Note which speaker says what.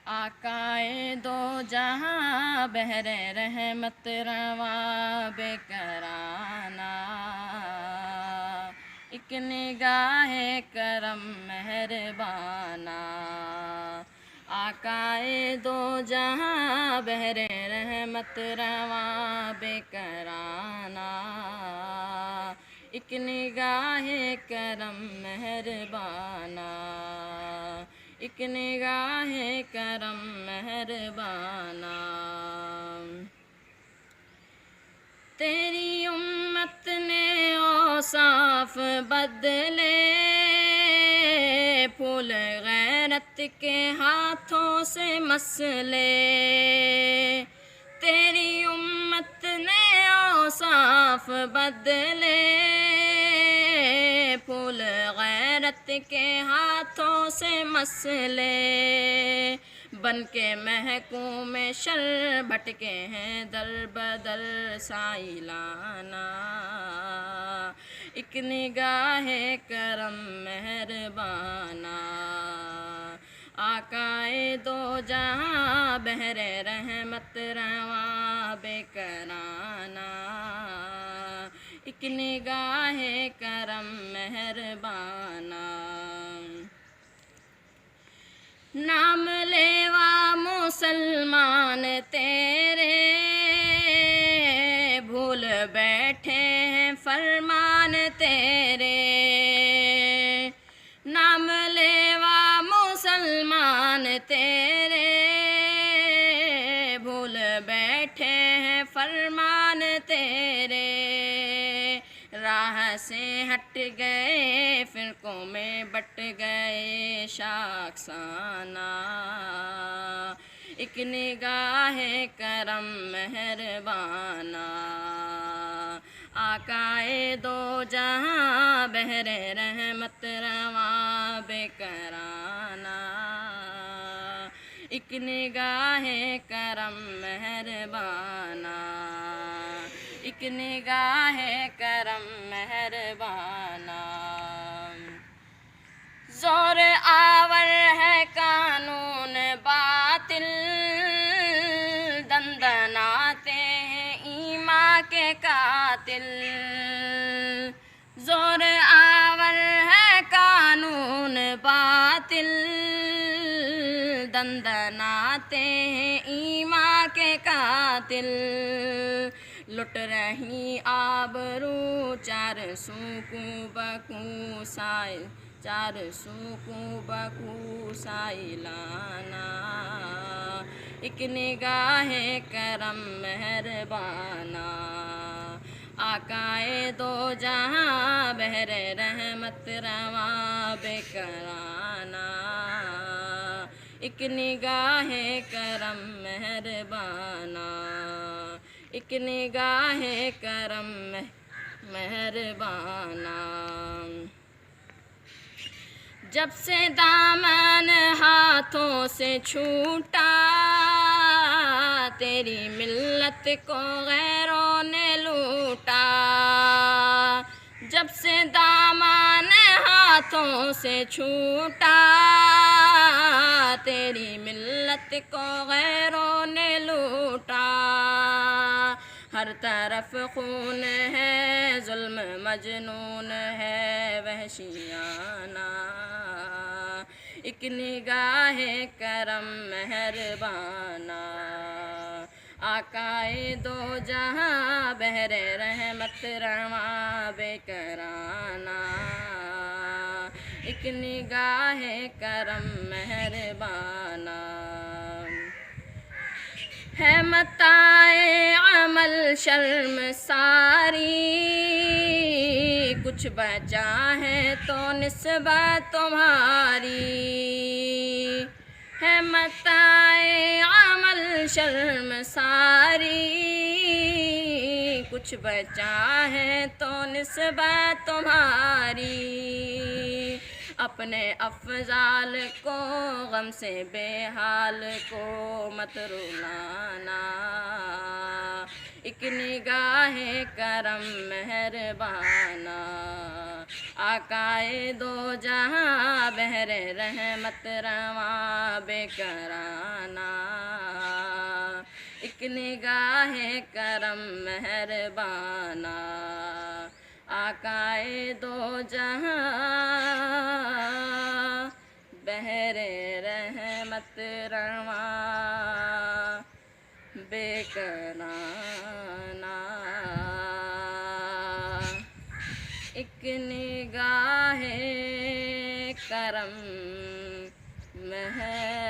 Speaker 1: आकाए दो जहां बहरे रहमत रवा बेकराना, एक निगाहे करम मेहरबाना। आकाए दो जहां बहरे रहमत रवा बेकराना, एक निगाहे करम मेहरबाना, एक निगाहे करम मेहरबाना। तेरी उम्मत ने औसाफ बदले, फूल गैरत के हाथों से मसले। तेरी उम्मत ने औसाफ बदले, फूल गैरत के हाथों से मसले। बन के महकूम शर भटके हैं दर बदर साइलाना, एक निगाहे करम मेहरबाना। आकाए दो जहां बहरे रहमत रवा बेकराना, एक निगाहे करम मेहरबाना। नाम लेवा मुसलमान तेरे, भूल बैठे हैं फरमान तेरे। नाम लेवा मुसलमान तेरे, भूल बैठे हैं फरमान तेरे। राह से हट गए फिरकों में बट गए शाखसाना, एक निगाहे करम मेहरबाना। आकाए दो जहां बहरे रहमत रवा बेकराना, एक निगाहे करम मेहरबाना, एक निगाहे करम मेहरबाना। जोर आवर है कानून बातिल, दंदनाते हैं ईमां के कातिल। जोर आवर है कानून बातिल, दंदनाते हैं ईमां के कातिल। लुट रही आबरू चार सूकू बकू साइल, चार सूकू बकू साइलाना, एक निगाहे करम मेहरबाना। आकाए दो जहां बहरे रहमत रवा बेकराना, एक निगाहे करम मेहरबाना, एक निगाहे करम मेहरबाना। जब से दामन हाथों से छूटा, तेरी मिल्लत को गैरों ने लूटा। जब से दामन हाथों से छूटा, तेरी मिल्लत को गैरों ने लूटा। हर तरफ खून है जुल्म मजनून है वहशियाना, एक निगाहे करम मेहरबाना। आकाए दो जहां बहरे रहमत रवा बेकराना, एक निगाहे करम मेहरबाना। है मताए अमल शर्म सारी, कुछ बचा है तो निस्बत तुम्हारी। है मताए अमल शर्म सारी, कुछ बचा है तो निस्बत तुम्हारी। अपने अफ़ज़ाल को गम से बेहाल को मत रुलाना, एक निगाहे करम मेहरबाना। आकाए दो जहां बहरे रहमत रवा बेकराना, बहाना, एक निगाह करम मेहरबाना, आकाए दो जहां बहरे रहमत रवा बेकराना, एक निगाह करम मेहर